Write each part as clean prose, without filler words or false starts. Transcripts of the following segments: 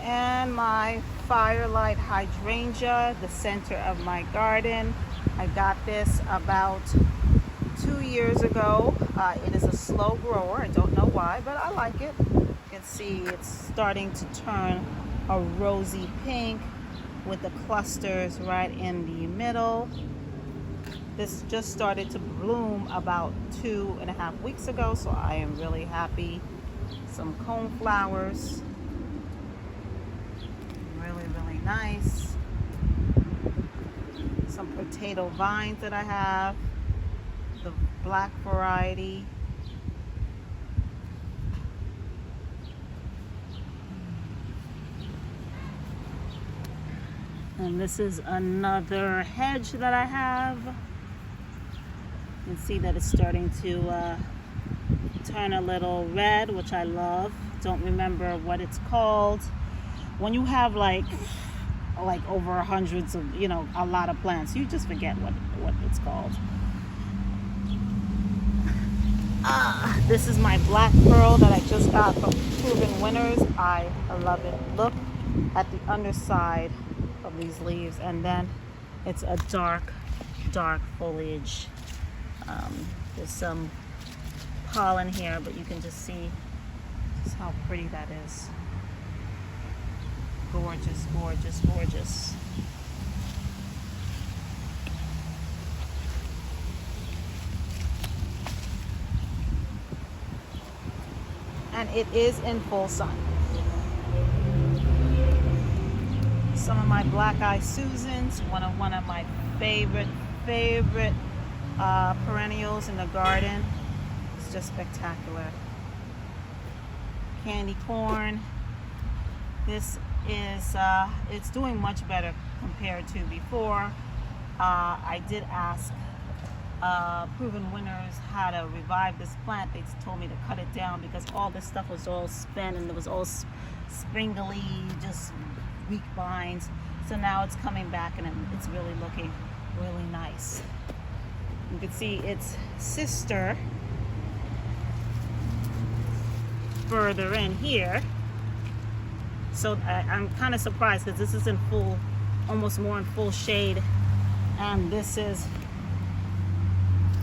And my firelight hydrangea, the center of my garden. I got this about 2 years ago. It is a slow grower. I don't know why, but I like it. You can see it's starting to turn a rosy pink with the clusters right in the middle. This just started to bloom about 2.5 weeks ago, so I am really happy. Some cone flowers, really nice. Some potato vines that I have, the black variety. And this is another hedge that I have. You can see that it's starting to turn a little red, which I love. Don't remember what it's called. When you have like over hundreds of, a lot of plants, you just forget what it's called. This is my black pearl that I just got from Proven Winners. I love it. Look at the underside of these leaves, and then it's a dark foliage. There's some pollen here, but you can just see just how pretty that is. Gorgeous. And it is in full sun. Some of my black eye Susans, one of my favorite perennials in the garden. It's just spectacular. Candy corn. This is it's doing much better compared to before. I did ask Proven Winners how to revive this plant. They told me to cut it down because all this stuff was all spent and it was all springly, just weak vines. So now it's coming back and it's really looking really nice. You can see its sister further in here. So I'm kind of surprised because this is in full, almost more in full shade, and this is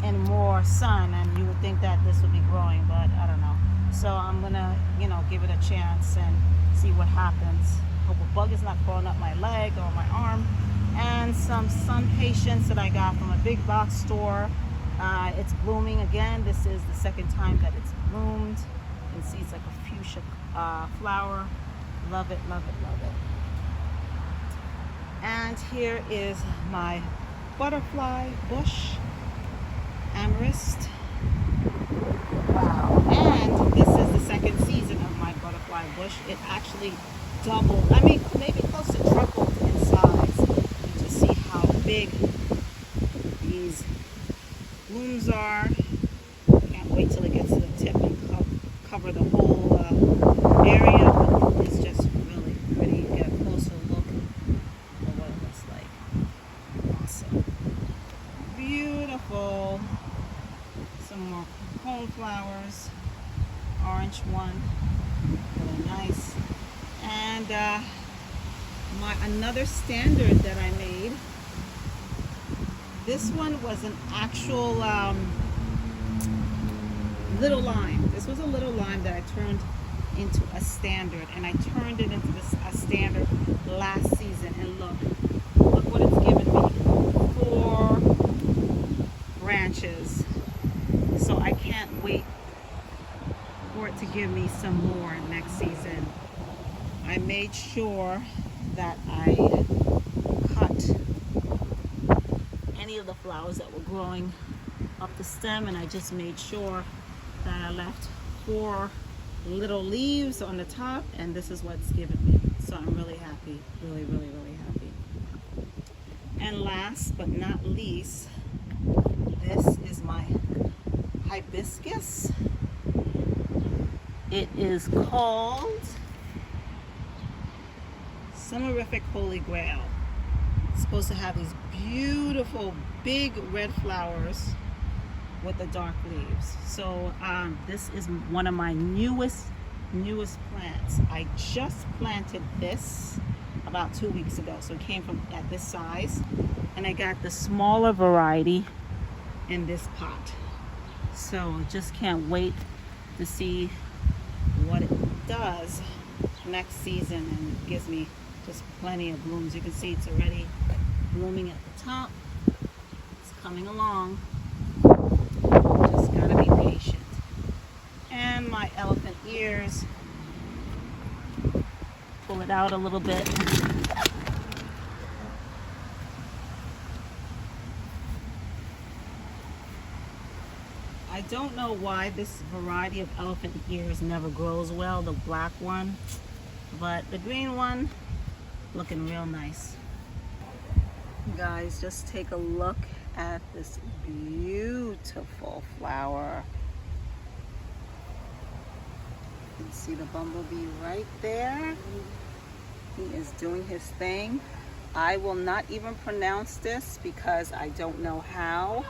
in more sun, and you would think that this would be growing, but I don't know. So I'm gonna, give it a chance and see what happens. Hope a bug is not crawling up my leg or my arm. And some sun patience that I got from a big box store. It's blooming again. This is the second time that it's bloomed. You can see it's like a fuchsia flower. Love it. And here is my butterfly bush, Amarist. Wow. And this is the second season of my butterfly bush. It actually doubled, maybe close to tripled in size. You just see how big these blooms are. Can't wait till it gets to the tip and cover the whole area. But it's just really pretty. You get a closer look at what it looks like. Awesome. Beautiful. Some more cone flowers. Orange one. Really nice. And another standard that I made. This one was an actual little lime. This was a little lime that I turned into a standard, and I turned it into a standard last season. And look what it's given me. 4 branches. So I can't wait for it to give me some more next season. I made sure that I cut any of the flowers that were growing up the stem, and I just made sure that I left 4 little leaves on the top, and this is what's given me. So I'm really happy, really happy. And last but not least, this is my hibiscus. It is called Summerific Holy Grail. It's supposed to have these beautiful big red flowers with the dark leaves. So this is one of my newest newest plants. I just planted this about 2 weeks ago, so it came from at this size, and I got the smaller variety in this pot. So just can't wait to see what it does next season, and it gives me just plenty of blooms. You can see it's already blooming at the top. It's coming along. Just gotta be patient. And my elephant ears, pull it out a little bit. I don't know why this variety of elephant ears never grows well, the black one, but the green one looking real nice. Guys, just take a look at this beautiful flower. You can see the bumblebee right there. He is doing his thing. I will not even pronounce this because I don't know how.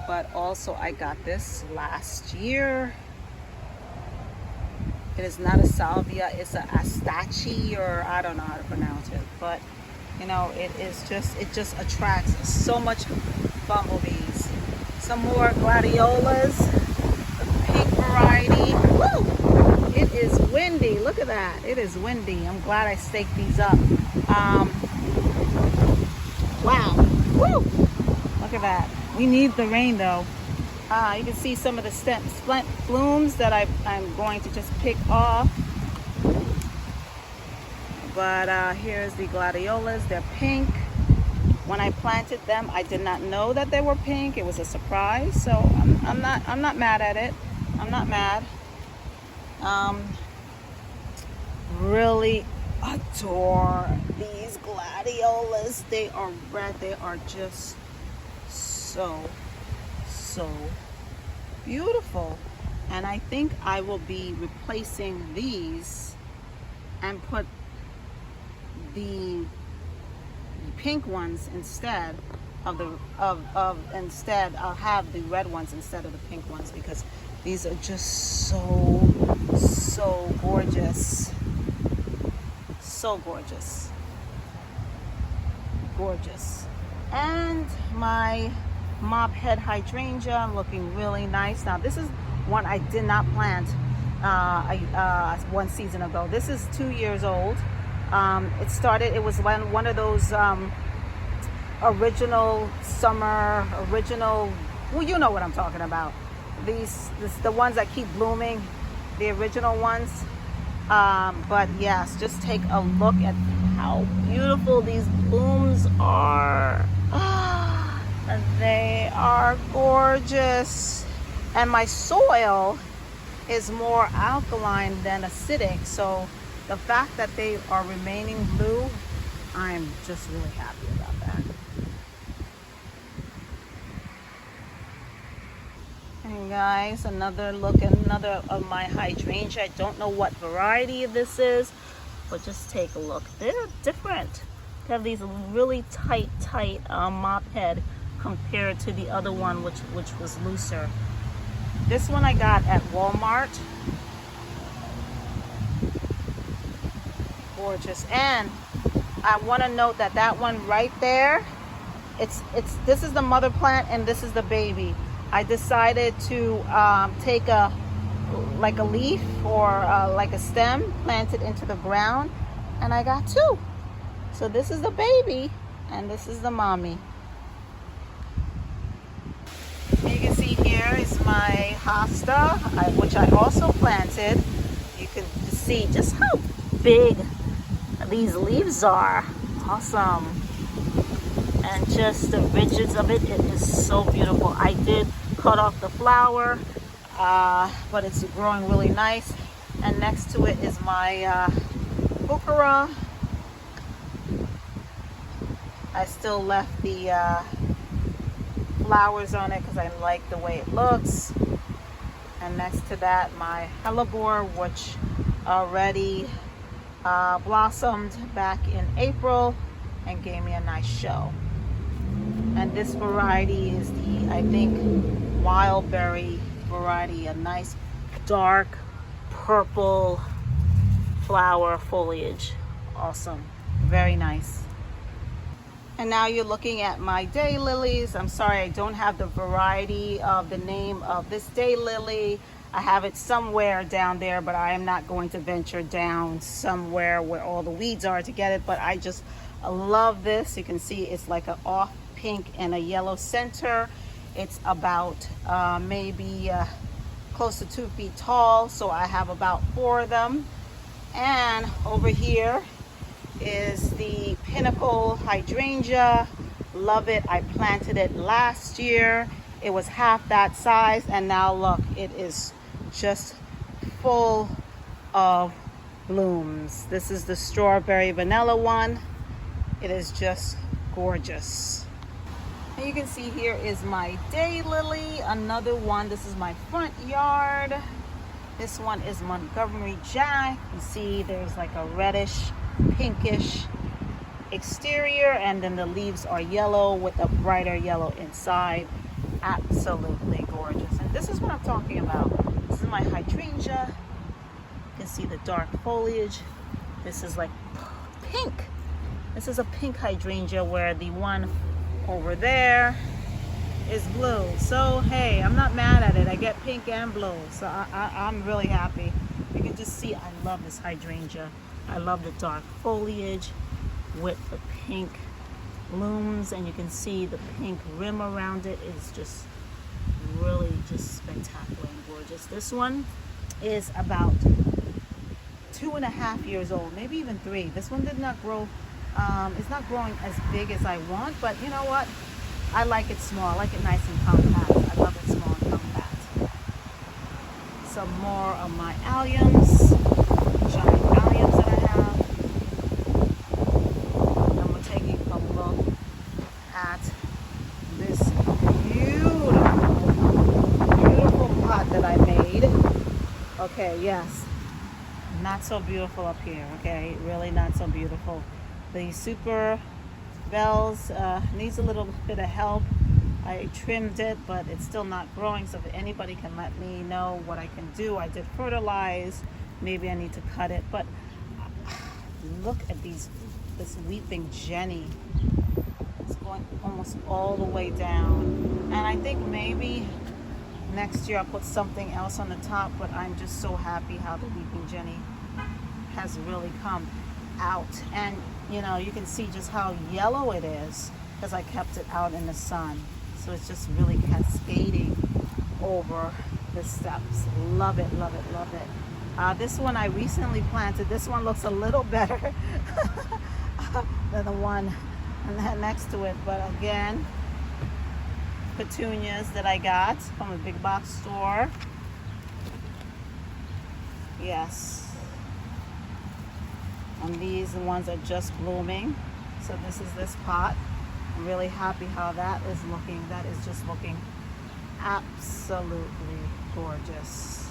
But also I got this last year. It is not a salvia, it's a astache, or I don't know how to pronounce it. But you know, it just attracts so much bumblebees. Some more gladiolas, the pink variety. Woo! It is windy. Look at that. It is windy. I'm glad I staked these up. Wow. Woo! Look at that. We need the rain though. You can see some of the splint blooms that I'm going to just pick off. But here's the gladiolas. They're pink. When I planted them, I did not know that they were pink. It was a surprise. So I'm not mad at it. I'm not mad. Really adore these gladiolas. They are red. They are just so beautiful. And I think I will be replacing these and put the pink ones instead of the instead I'll have the red ones instead of the pink ones, because these are just so gorgeous. So gorgeous. Gorgeous. And my mop head hydrangea looking really nice. Now this is one I did not plant 1 season ago. This is 2 years old. It was one of those original summer, well, you know what I'm talking about. The ones that keep blooming, the original ones. But yes, just take a look at how beautiful these blooms are. They are gorgeous. And my soil is more alkaline than acidic, so the fact that they are remaining blue, I'm just really happy about that. And guys, another look at another of my hydrangea. I don't know what variety this is, but just take a look. They're different. They have these really tight mop head compared to the other one, which was looser. This one I got at Walmart. Gorgeous. And I want to note that one right there, this is the mother plant and this is the baby. I decided to take a leaf or like a stem, plant it into the ground, and I got 2. So this is the baby and this is the mommy. You can see here is my hosta, which I also planted. You can see just how big these leaves are. Awesome. And just the ridges of it is so beautiful. I did cut off the flower, but it's growing really nice. And next to it is my heuchera. I still left the flowers on it because I like the way it looks. And next to that, my hellebore, which already blossomed back in April and gave me a nice show. And this variety is the, I think, wild berry variety, a nice dark purple flower foliage. Awesome, very nice. And now you're looking at my daylilies. I'm sorry, I don't have the variety of the name of this daylily. I have it somewhere down there, but I am not going to venture down somewhere where all the weeds are to get it. But I just love this. You can see it's like an off pink and a yellow center. It's about maybe close to 2 feet tall. So I have about 4 of them. And over here is the Pinnacle Hydrangea. Love it. I planted it last year. It was half that size, and now look, it is just full of blooms. This is the strawberry vanilla one. It is just gorgeous. And you can see here is my daylily, another one. This is my front yard. This one is Montgomery Jack. You see there's like a reddish pinkish exterior, and then the leaves are yellow with a brighter yellow inside. Absolutely gorgeous. And this is what I'm talking about. This is my hydrangea. You can see the dark foliage. This is like pink. This is a pink hydrangea, where the one over there is blue. So hey, I'm not mad at it. I get pink and blue, so I'm really happy. You can just see I love this hydrangea. I love the dark foliage with the pink blooms, and you can see the pink rim around it is just really just spectacular and gorgeous. This one is about 2.5 years old, maybe even 3. This one did not grow, it's not growing as big as I want, but you know what? I like it small. I like it nice and compact. I love it small and compact. Some more of my alliums, giant alliums that I have. And we're taking a look at this beautiful pot that I made. Okay, yes. Not so beautiful up here, okay? Really not so beautiful. The Super Bells needs a little bit of help. I trimmed it, but it's still not growing, so if anybody can let me know what I can do. I did fertilize. Maybe I need to cut it, but look at this Weeping Jenny. It's going almost all the way down, and I think maybe next year I'll put something else on the top, but I'm just so happy how the Weeping Jenny has really come out. And you know, you can see just how yellow it is because I kept it out in the sun. So it's just really cascading over the steps. Love it, love it, love it. This one I recently planted. This one looks a little better than the one next to it. But again, petunias that I got from a big box store. Yes. And these ones are just blooming. So this is this pot. I'm really happy how that is looking. That is just looking absolutely gorgeous.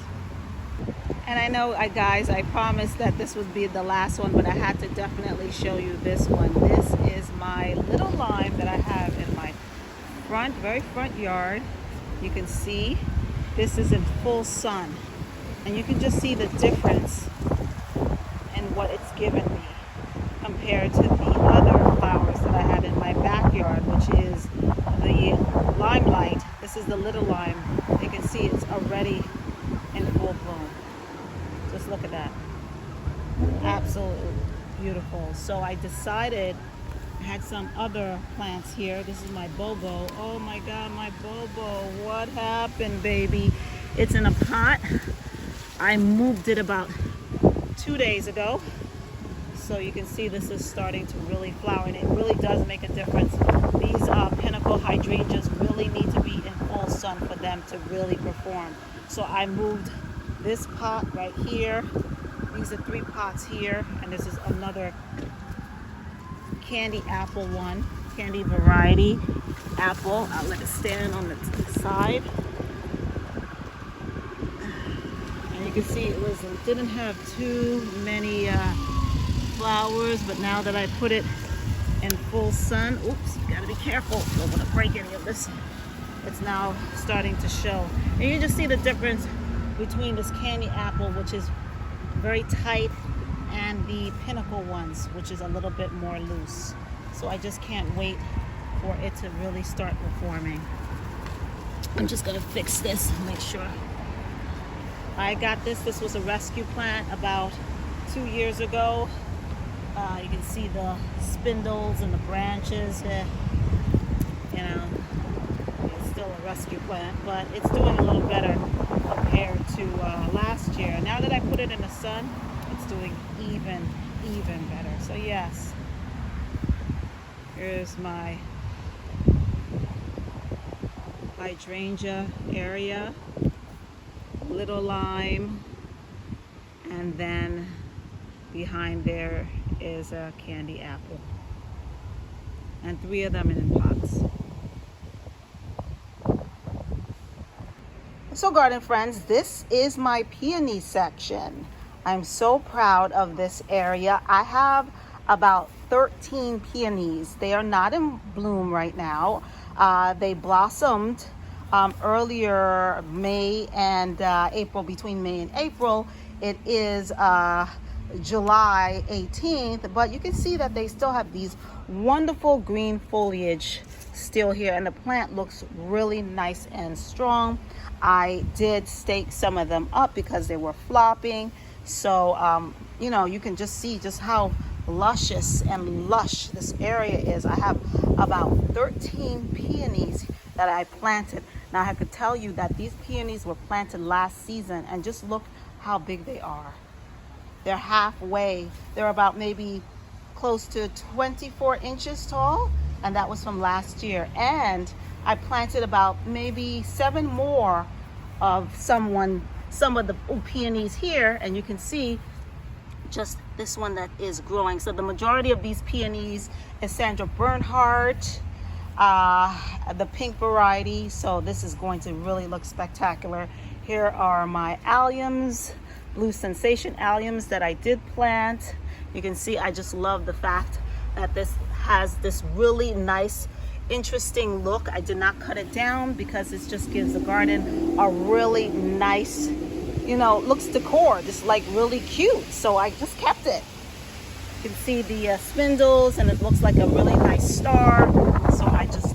And I know, guys, I promised that this would be the last one, but I had to definitely show you this one. This is my little lime that I have in my very front yard. You can see this is in full sun, and you can just see the difference in what it's given me compared to the other flowers that I had in my backyard, which is the limelight. This is the little lime. You can see it's already in full bloom. Just look at that. Absolutely beautiful. So I decided, I had some other plants here. This is my Bobo. Oh my God, my Bobo. What happened, baby? It's in a pot. I moved it about 2 days ago. So you can see this is starting to really flower, and it really does make a difference. These Pinnacle hydrangeas really need to be in full sun for them to really perform. So I moved this pot right here. These are 3 pots here, and this is another candy apple one, candy variety apple. I'll let it stand on the side. And you can see it didn't have too many flowers, but now that I put it in full sun, oops, gotta be careful, don't want to break any of this. It's now starting to show, and you just see the difference between this candy apple, which is very tight, and the pinnacle ones, which is a little bit more loose. So I just can't wait for it to really start performing. I'm just gonna fix this and make sure. I got this. This was a rescue plant about 2 years ago. You can see the spindles and the branches. You know, it's still a rescue plant, but it's doing a little better compared to last year. Now that I put it in the sun, it's doing even better. So yes, here's my hydrangea area, little lime, and then behind there is a candy apple, and 3 of them in pots. So garden friends, this is my peony section. I'm so proud of this area. I have about 13 peonies. They are not in bloom right now. They blossomed earlier May and April. Between May and April, it is July 18th, but you can see that they still have these wonderful green foliage still here, and the plant looks really nice and strong. I did stake some of them up because they were flopping. So you know, you can just see just how luscious and lush this area is. I have about 13 peonies that I planted. Now I could tell you that these peonies were planted last season, and just look how big they are. They're halfway. They're about maybe close to 24 inches tall, and that was from last year. And I planted about maybe 7 more of some of the peonies here, and you can see just this one that is growing. So the majority of these peonies is Sandra Bernhardt, the pink variety. So this is going to really look spectacular. Here are my alliums, Blue Sensation alliums that I did plant. You can see I just love the fact that this has this really nice, interesting look. I did not cut it down because it just gives the garden a really nice, you know, looks decor, just like really cute. So I just kept it. You can see the spindles, and it looks like a really nice star. So I just